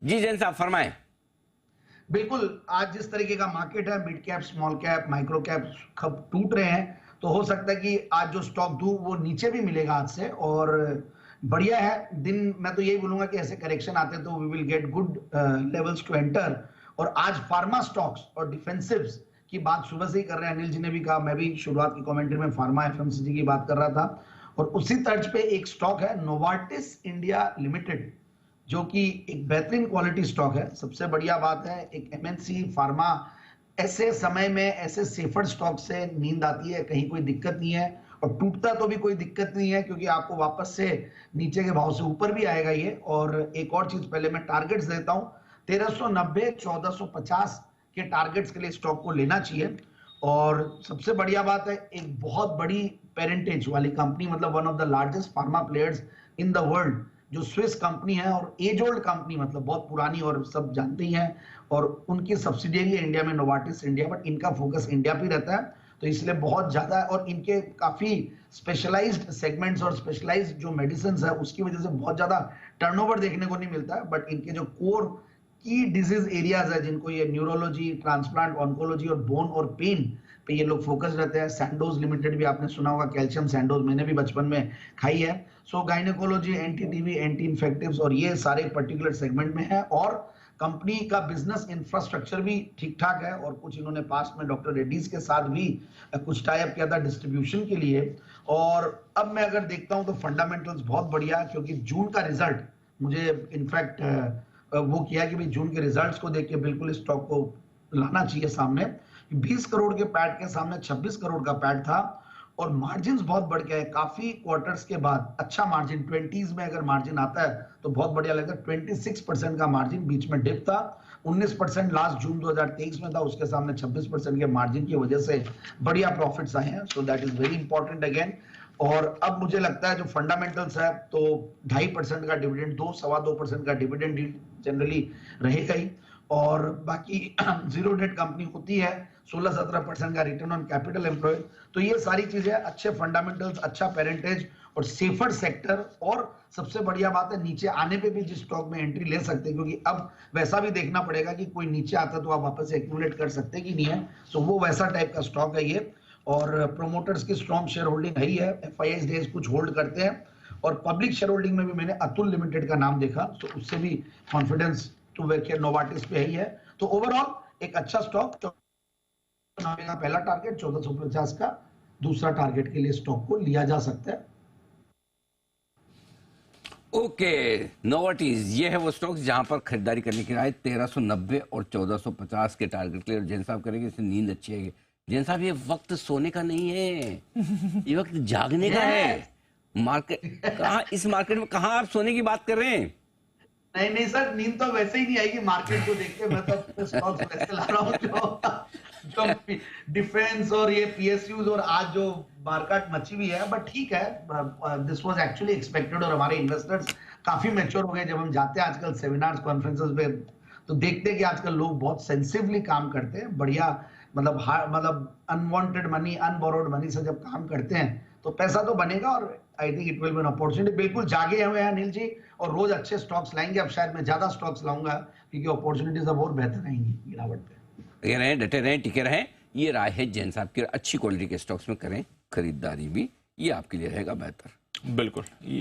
जी जैन साहब फरमाएं। बिल्कुल, आज जिस तरीके का मार्केट है, mid cap, small cap, micro cap सब टूट रहे हैं, तो हो सकता है कि आज जो स्टॉक दूं वो नीचे भी मिलेगा आज से, और बढ़िया है दिन। मैं तो यही बोलूंगा कि ऐसे करेक्शन आते हैं तो we will get good levels to enter. और आज फार्मा स्टॉक्स और डिफेंसिव्स की बात सुबह से ही कर रहे हैं, अनिल जी ने भी कहा, मैं भी शुरुआत की कमेंट्री में फार्मा एफएमसीजी की बात कर रहा था। और उसी तर्ज पे एक स्टॉक है नोवार्टिस इंडिया लिमिटेड, जो कि एक बेहतरीन क्वालिटी स्टॉक है। सबसे बढ़िया बात है, एक एमएनसी फार्मा, ऐसे समय में ऐसे सेफर स्टॉक से नींद आती है, कहीं कोई दिक्कत नहीं है, और टूटता तो भी कोई दिक्कत नहीं है, क्योंकि आपको वापस से नीचे के भाव से ऊपर भी आएगा ये। और एक और चीज, पहले मैं टारगेट्स देता हूं, 1390 1450 के टारगेट्स के लिए स्टॉक को लेना चाहिए। और सबसे बढ़िया बात है, एक बहुत बड़ी पेरेंटेज वाली कंपनी, मतलब one of the largest pharma players in the world, जो स्विस कंपनी है और एज ओल्ड कंपनी, मतलब बहुत पुरानी, और सब जानते ही हैं। और उनकी सब्सिडियरी है इंडिया में, नोवार्टिस इंडिया, बट इनका फोकस इंडिया पे रहता है, तो इसलिए बहुत ज्यादा है। और इनके काफी स्पेशलाइज्ड सेगमेंट्स और स्पेशलाइज्ड जो मेडिसिन है, उसकी वजह से बहुत ज्यादा टर्नओवर देखने को नहीं मिलता है। बट इनके जो कोर की डिजीज एरियाज है, जिनको ये न्यूरोलॉजी, ट्रांसप्लांट, ऑन्कोलॉजी और बोन और पेन पे ये लोग फोकस रहते हैं। सैंडोज लिमिटेड भी आपने सुना होगा, कैल्शियम सैंडोज, मैंने भी बचपन में खाई है। सो गायनेकोलॉजी, एंटी टीबी, एंटी इन्फेक्टिव्स, और ये सारे पर्टिकुलर सेगमेंट में है। और कंपनी का बिजनेस इंफ्रास्ट्रक्चर भी ठीक ठाक है, और कुछ इन्होंने पास्ट में डॉक्टर रेड्डीज के साथ भी कुछ टाई अप किया था डिस्ट्रीब्यूशन के लिए। और अब मैं अगर देखता हूं तो फंडामेंटल्स बहुत बढ़िया, क्योंकि जून का रिजल्ट मुझे इनफैक्ट वो किया कि भाई जून के रिजल्ट्स को देख के बिल्कुल स्टॉक को लाना चाहिए सामने। 20 करोड़ के पैड के सामने 26 करोड़ का पैड था, और मार्जिन बहुत बढ़ गया है काफी क्वार्टर्स के बाद। अच्छा मार्जिन 20s में अगर मार्जिन आता है तो बहुत बढ़िया लगता है। 26% का मार्जिन, बीच में डिप था, 19% लास्ट जून 2023 में था, उसके सामने 26% के मार्जिन की वजह से बढ़िया प्रॉफिट्स आए हैं। So that is very important again. और अब मुझे लगता है जो फंडामेंटल्स है, तो 2.5% का डिविडेंड, 2-2.25% का डिविडेंड जनरली रहेगा ही। और बाकी जीरो डेट कंपनी होती है, 16-17% का रिटर्न ऑन कैपिटल एम्प्लॉयड। तो ये सारी चीजें, अच्छे फंडामेंटल्स, अच्छा पेरेंटेज और सेफर सेक्टर। और सबसे बढ़िया बात है, नीचे आने पे भी जिस स्टॉक में एंट्री ले सकते हैं, क्योंकि अब वैसा भी देखना पड़ेगा कि कोई नीचे आता तो आप वापस से एक्यूमुलेट कर सकते कि नहीं है। तो वो वैसा टाइप का स्टॉक है ये। और प्रोमोटर्स की स्ट्रॉन्ग शेयर होल्डिंग है ही है, एफआईआई डेज कुछ होल्ड करते हैं। और पब्लिक शेयर होल्डिंग में भी मैंने अतुल लिमिटेड का नाम देखा, तो उससे भी कॉन्फिडेंस टू वेकेट नोवार्टिस पे ही है। तो ओवरऑल एक अच्छा स्टॉक। का पहला टारगेट 1450 का, दूसरा टारगेट के लिए स्टॉक को लिया जा सकता है। ओके, नोवार्टिस ये है वो स्टॉक्स जहां पर खरीदारी करने की राय 1390 और 1450 के टारगेट के लिए। जैन साहब करेंगे, इससे नींद अच्छी है। जैन साहब, ये वक्त सोने का नहीं है, ये वक्त जागने का है। मार्केट कहाँ, इस मार्केट में कहाँ आप सोने की बात कर रहे हैं? नहीं नहीं सर, नींद तो वैसे ही नहीं आएगी मार्केट को देख के। मैं तो स्टॉक्स वैसे ला रहा हूँ जो डिफेंस और ये पीएसयूज, और आज जो मार्केट मची हुई है। बट ठीक है, दिस वाज एक्चुअली एक्सपेक्टेड। और हमारे इन्वेस्टर्स काफी मैच्योर हो गए। जब हम जाते हैं आजकल सेमिनार्स, कॉन्फ्रेंसेस पे, तो देखते हैं कि आजकल लोग बहुत सेंसिटिवली काम करते हैं। बढ़िया, मतलब अनवांटेड मनी, अनबोरोड मनी से जब काम करते हैं तो पैसा तो बनेगा। और I think it will be an opportunity. बिल्कुल जागे हुए हैं अनिल जी, और रोज अच्छे स्टॉक्स लाएंगे। अब शायद मैं ज्यादा स्टॉक्स लाऊंगा, क्योंकि अपॉर्चुनिटीज अब और बेहतर आएंगी गिरावट पे। ये रहें, डटे रहें, टिके रहें। ये राय है जैन साहब की। अच्छी क्वालिटी के स्टॉक्स में करें खरीदारी भी, ये आपके लिए रहेगा बेहतर। बिल्कुल।